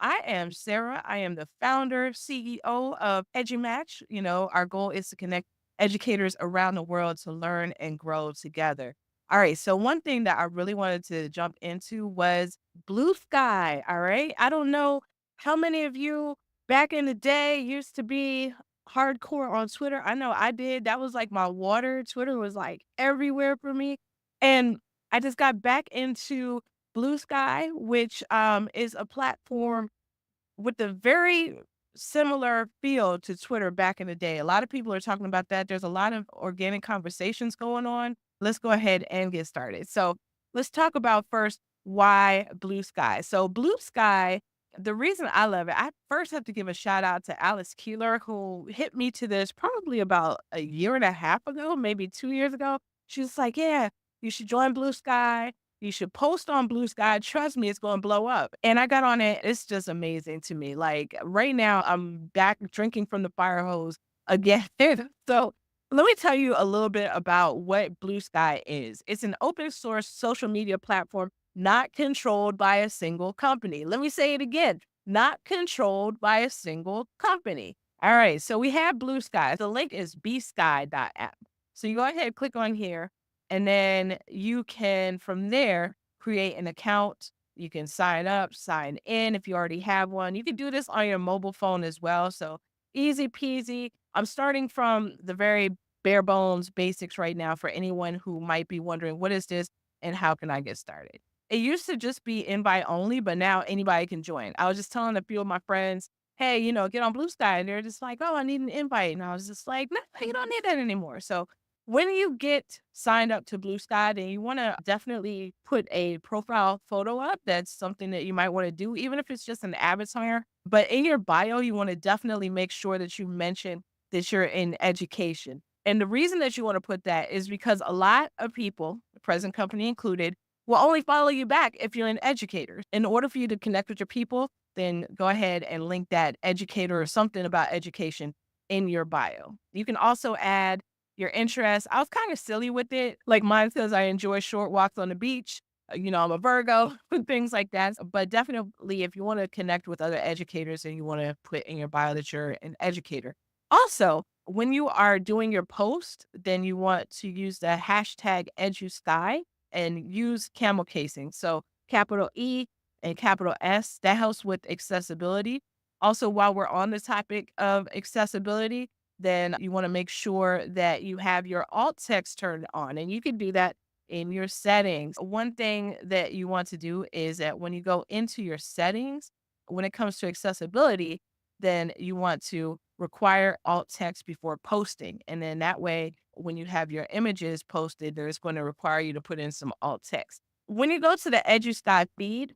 I am Sarah. I am the founder, CEO of EduMatch. Our goal is to connect educators around the world to learn and grow together. All right. So, one thing that I really wanted to jump into was Blue Sky. All right. I don't know how many of you back in the day used to be hardcore on Twitter. I know I did. That was like my water. Twitter was like everywhere for me. And I just got back into Blue Sky, which is a platform with a very similar feel to Twitter back in the day. A lot of people are talking about that. There's a lot of organic conversations going on. Let's go ahead and get started. So let's talk about first why Blue Sky. So Blue Sky, the reason I love it, I first have to give a shout out to Alice Keeler, who hit me to this probably about a year and a half ago, maybe 2 years ago. She was like, yeah, you should join Blue Sky. You should post on Blue Sky. Trust me, it's going to blow up. And I got on it. It's just amazing to me. Like right now, I'm back drinking from the fire hose again. So let me tell you a little bit about what Blue Sky is. It's an open source social media platform not controlled by a single company. Let me say it again, not controlled by a single company. All right. So we have Blue Sky. The link is bsky.app. So you go ahead, click on here, and then you can, from there, create an account. You can sign up, sign in if you already have one. You can do this on your mobile phone as well. So easy peasy. I'm starting from the very bare bones basics right now for anyone who might be wondering, what is this and how can I get started? It used to just be invite only, but now anybody can join. I was just telling a few of my friends, hey, get on Blue Sky. And they're just like, oh, I need an invite. And I was just like, no, you don't need that anymore. So when you get signed up to Blue Sky, then you want to definitely put a profile photo up. That's something that you might want to do, even if it's just an avatar. But in your bio, you want to definitely make sure that you mention that you're in education. And the reason that you want to put that is because a lot of people, the present company included, will only follow you back if you're an educator. In order for you to connect with your people, then go ahead and link that educator or something about education in your bio. You can also add your interests. I was kind of silly with it. Like mine says, I enjoy short walks on the beach. I'm a Virgo, things like that. But definitely, if you want to connect with other educators and you want to put in your bio that you're an educator. Also, when you are doing your post, then you want to use the hashtag EduSky and use camel casing. So capital E and capital S, that helps with accessibility. Also, while we're on the topic of accessibility, then you want to make sure that you have your alt text turned on. And you can do that in your settings. One thing that you want to do is that when you go into your settings, when it comes to accessibility, then you want to require alt text before posting. And then that way, when you have your images posted, there's going to require you to put in some alt text. When you go to the EduSky feed,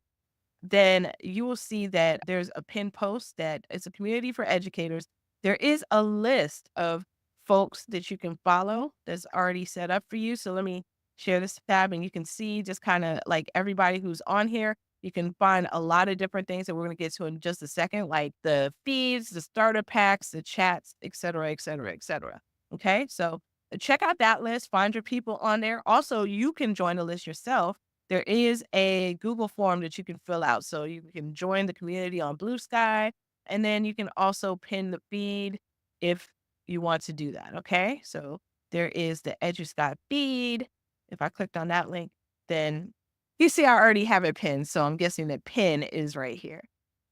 then you will see that there's a pin post that it's a community for educators. There is a list of folks that you can follow that's already set up for you. So let me share this tab and you can see just kind of like everybody who's on here. You can find a lot of different things that we're going to get to in just a second, like the feeds, the starter packs, the chats, et cetera, et cetera, et cetera. Okay. So check out that list, find your people on there. Also, you can join the list yourself. There is a Google form that you can fill out. So you can join the community on Blue Sky, and then you can also pin the feed if you want to do that. Okay. So there is the EduSky feed. If I clicked on that link, then you see I already have it pinned. So I'm guessing that pin is right here.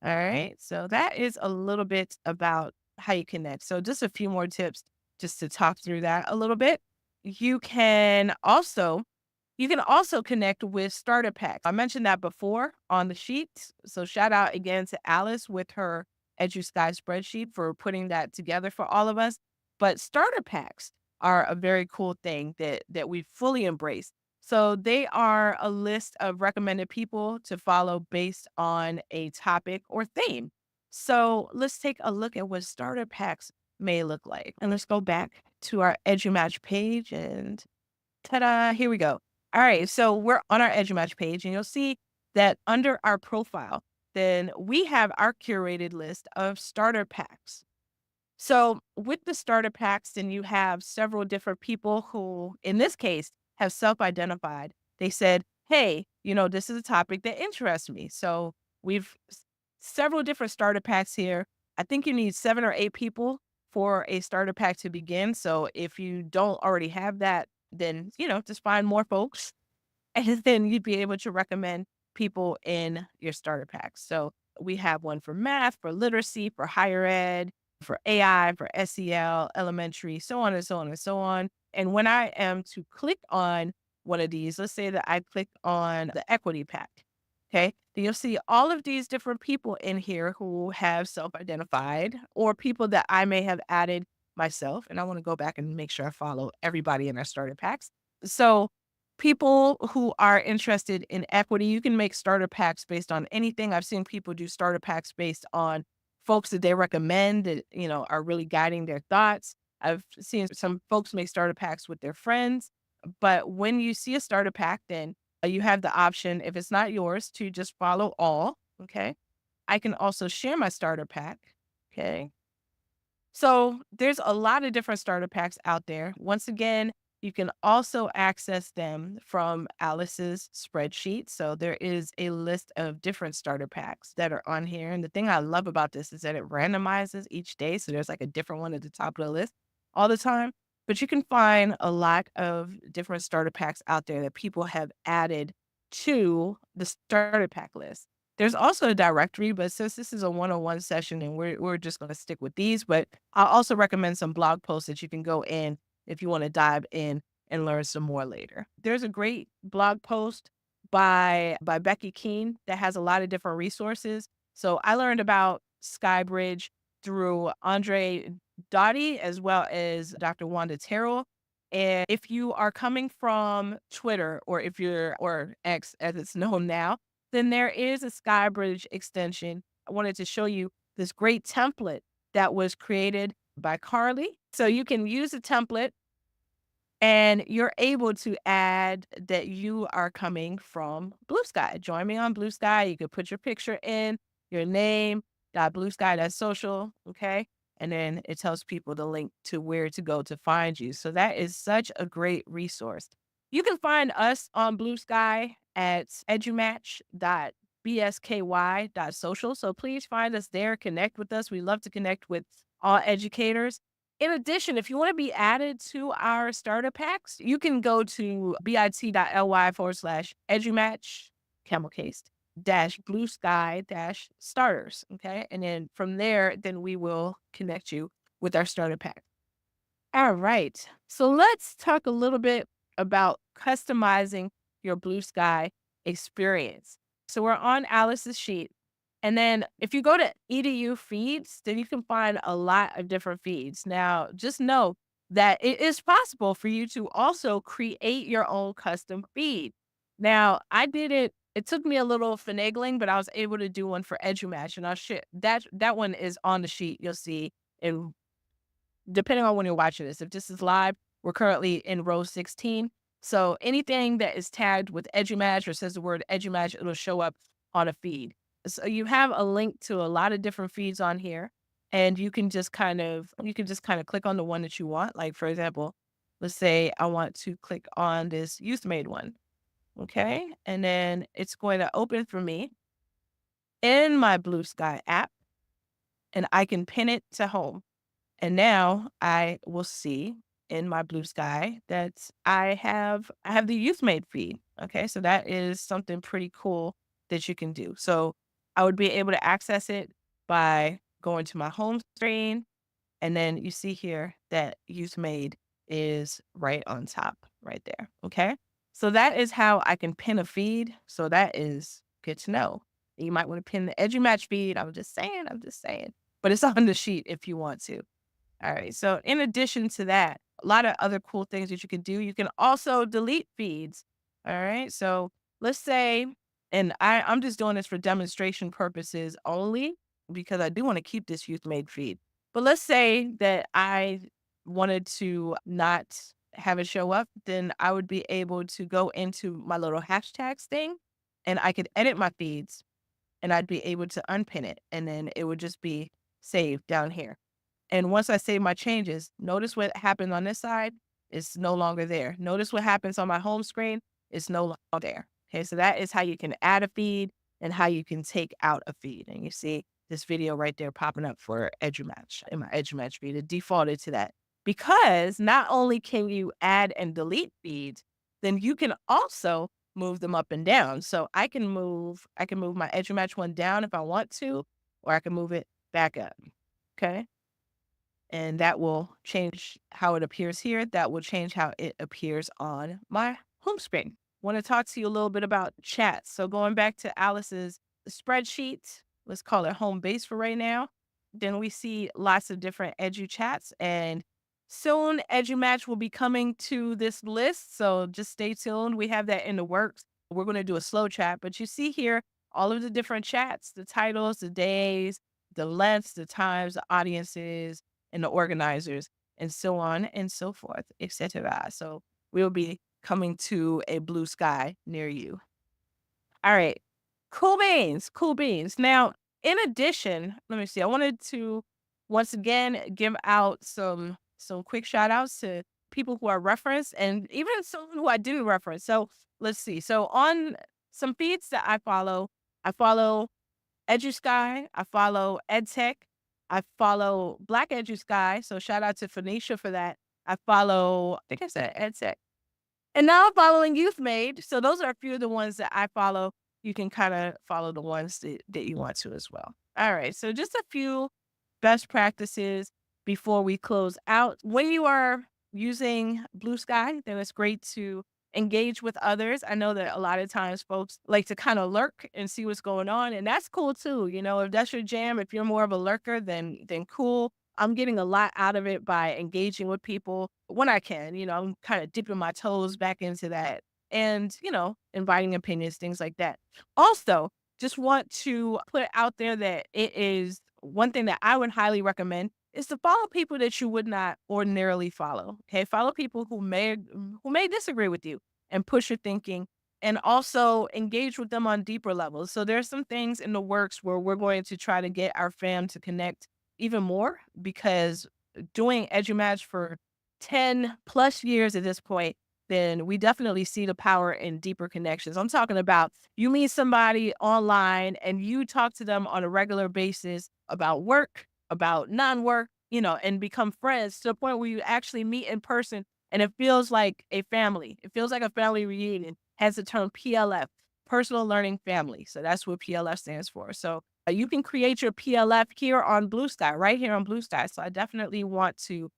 All right. So that is a little bit about how you connect. So just a few more tips just to talk through that a little bit. You can also you can also connect with starter packs. I mentioned that before on the sheet. So shout out again to Alice with her EduSky spreadsheet for putting that together for all of us. But starter packs are a very cool thing that we fully embrace. So they are a list of recommended people to follow based on a topic or theme. So let's take a look at what starter packs may look like. And let's go back to our EduMatch page and ta-da, here we go. All right, so we're on our EduMatch page, and you'll see that under our profile, then we have our curated list of starter packs. So with the starter packs, then you have several different people who, in this case, have self-identified. They said, hey, this is a topic that interests me. So we've several different starter packs here. I think you need 7 or 8 people for a starter pack to begin. So if you don't already have that, then, just find more folks and then you'd be able to recommend people in your starter packs. So we have one for math, for literacy, for higher ed, for AI, for SEL, elementary, so on and so on and so on. And when I am to click on one of these, let's say that I click on the equity pack. Okay. Then you'll see all of these different people in here who have self identified or people that I may have added myself. And I want to go back and make sure I follow everybody in our starter packs. So people who are interested in equity, you can make starter packs based on anything. I've seen people do starter packs based on folks that they recommend that, are really guiding their thoughts. I've seen some folks make starter packs with their friends. But when you see a starter pack, then you have the option, if it's not yours, to just follow all. Okay. I can also share my starter pack. Okay. So there's a lot of different starter packs out there. Once again, you can also access them from Alice's spreadsheet. So there is a list of different starter packs that are on here. And the thing I love about this is that it randomizes each day. So there's like a different one at the top of the list all the time. But you can find a lot of different starter packs out there that people have added to the starter pack list. There's also a directory, but since this is a one-on-one session and we're just going to stick with these, but I'll also recommend some blog posts that you can go in if you want to dive in and learn some more later. There's a great blog post by Becky Keene that has a lot of different resources. So I learned about Skybridge through Andre Dottie as well as Dr. Wanda Terrell. And if you are coming from Twitter or X as it's known now, then there is a Skybridge extension. I wanted to show you this great template that was created by Carly. So you can use a template and you're able to add that you are coming from BlueSky. Join me on BlueSky. You can put your picture in, your name, .bluesky.social, okay? And then it tells people the link to where to go to find you. So that is such a great resource. You can find us on BlueSky at edumatch.bsky.social. So please find us there, connect with us. We love to connect with all educators. In addition, if you want to be added to our starter packs, you can go to bit.ly/edumatch, camel cased, -bluesky-starters. Okay. And then from there, then we will connect you with our starter pack. All right. So let's talk a little bit about customizing your BlueSky experience. So we're on Alice's sheet. And then if you go to EDU feeds, then you can find a lot of different feeds. Now, just know that it is possible for you to also create your own custom feed. Now, I did it. It took me a little finagling, but I was able to do one for EduMatch, and I'll share that one is on the sheet. You'll see in depending on when you're watching this. If this is live, we're currently in row 16. So anything that is tagged with EduMatch or says the word EduMatch, it'll show up on a feed. So you have a link to a lot of different feeds on here, and you can just kind of click on the one that you want. Like for example, let's say I want to click on this youth made one. Okay. And then it's going to open for me in my BlueSky app and I can pin it to home. And now I will see in my BlueSky that I have the youth made feed. Okay, so that is something pretty cool that you can do. So I would be able to access it by going to my home screen, and then you see here that youth made is right on top, right there. Okay, so that is how I can pin a feed. So that is good to know. You might want to pin the EduMatch feed. I'm just saying, but it's on the sheet if you want to. All right. So in addition to that, a lot of other cool things that you can do. You can also delete feeds. All right. So let's say, and I'm just doing this for demonstration purposes only because I do want to keep this youth made feed. But let's say that I wanted to not have it show up, then I would be able to go into my little hashtags thing and I could edit my feeds and I'd be able to unpin it. And then it would just be saved down here. And once I save my changes, notice what happened on this side. It's no longer there. Notice what happens on my home screen. It's no longer there. Okay, so that is how you can add a feed. and how you can take out a feed. And you see this video right there popping up for EduMatch in my EduMatch feed. It defaulted to that because not only can you add and delete feeds, then you can also move them up and down. So I can move my EduMatch one down if I want to, or I can move it back up. Okay. And that will change how it appears here. That will change how it appears on my home screen. Want to talk to you a little bit about chats. So going back to Alice's spreadsheet, let's call it home base for right now. Then we see lots of different edu chats, and soon EduMatch will be coming to this list. So just stay tuned. We have that in the works. We're going to do a slow chat, but you see here all of the different chats, the titles, the days, the lengths, the times, the audiences, and the organizers, and so on and so forth, etc. So we'll be coming to a BlueSky near you. All right. Cool beans. Cool beans. Now, in addition, let me see. I wanted to once again give out some quick shout outs to people who are referenced and even some who I didn't reference. So let's see. So on some feeds that I follow EduSky, I follow EdTech, I follow Black EduSky, so shout out to Phoenicia for that. I follow, I think I said EdTech. And now I'm following Youth Made. So those are a few of the ones that I follow. You can kind of follow the ones that you want to as well. All right. So just a few best practices before we close out. When you are using BlueSky, then it's great to engage with others. I know that a lot of times folks like to kind of lurk and see what's going on, and that's cool too. You know, if that's your jam, if you're more of a lurker, then cool. I'm getting a lot out of it by engaging with people when I can. You know, I'm kind of dipping my toes back into that and, inviting opinions, things like that. Also, just want to put it out there that it is one thing that I would highly recommend is to follow people that you would not ordinarily follow. Okay. Follow people who may disagree with you and push your thinking, and also engage with them on deeper levels. So there's some things in the works where we're going to try to get our fam to connect even more, because doing EduMatch for 10 plus years at this point, then we definitely see the power in deeper connections. I'm talking about you meet somebody online and you talk to them on a regular basis about work, about non-work, and become friends to the point where you actually meet in person and it feels like a family. It feels like a family reunion. Has the term PLF, personal learning family. So that's what PLF stands for. So you can create your PLF here on BlueSky, right here on BlueSky. So I definitely want to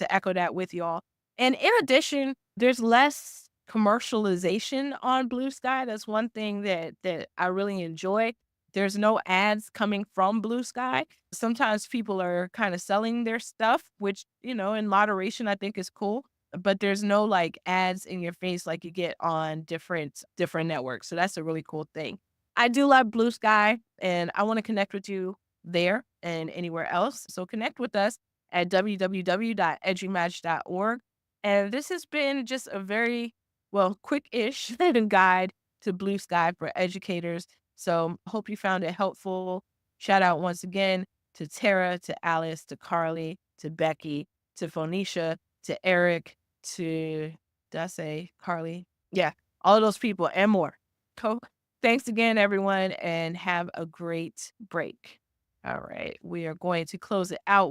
echo that with y'all. And in addition, there's less commercialization on BlueSky. That's one thing that I really enjoy. There's no ads coming from BlueSky. Sometimes people are kind of selling their stuff, which, in moderation, I think is cool. But there's no like ads in your face like you get on different networks. So that's a really cool thing. I do love BlueSky, and I want to connect with you there and anywhere else. So connect with us at www.edumatch.org. And this has been just a very, well, quick-ish guide to BlueSky for educators. So hope you found it helpful. Shout out once again to Tara, to Alice, to Carly, to Becky, to Phoenicia, to Eric, to, did I say Carly? Yeah, all of those people and more. Cool. Thanks again, everyone, and have a great break. All right, we are going to close it out